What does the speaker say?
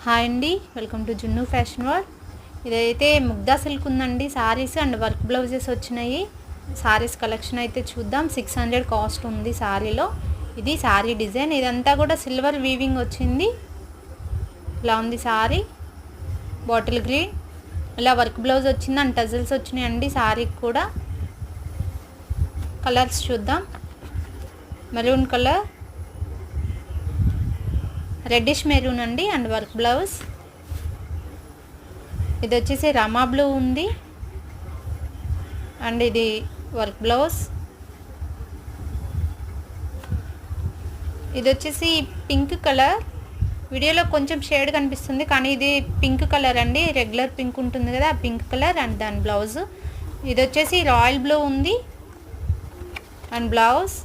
Hi అండి, welcome to జున్ను fashion world. ఇదైతే ముగ్దా సిల్క్ ఉందండి. సారీస్ అండ్ వర్క్ బ్లౌజెస్ వచ్చినాయి. సారీస్ కలెక్షన్ అయితే చూద్దాం. 600 కాస్ట్ ఉంది సారీలో. ఇది సారీ డిజైన్. ఇదంతా కూడా సిల్వర్ వీవింగ్ వచ్చింది. ఇలా ఉంది సారీ. బాటిల్ గ్రీన్ ఇలా వర్క్ బ్లౌజ్ వచ్చింది అండ్ టజల్స్ వచ్చినాయండి సారీకి కూడా. కలర్స్ చూద్దాం. మెరూన్ కలర్, రెడ్డిష్ మెరూన్ అండి అండ్ వర్క్ బ్లౌజ్. ఇది వచ్చేసి రమా బ్లూ ఉంది అండ్ ఇది వర్క్ బ్లౌజ్. ఇది వచ్చేసి పింక్ కలర్. వీడియోలో కొంచెం షేడ్ కనిపిస్తుంది కానీ ఇది పింక్ కలర్ అండి. రెగ్యులర్ పింక్ ఉంటుంది కదా, ఆ పింక్ కలర్ అండ్ దాని బ్లౌజ్. ఇది వచ్చేసి రాయల్ బ్లూ ఉంది అండ్ బ్లౌజ్.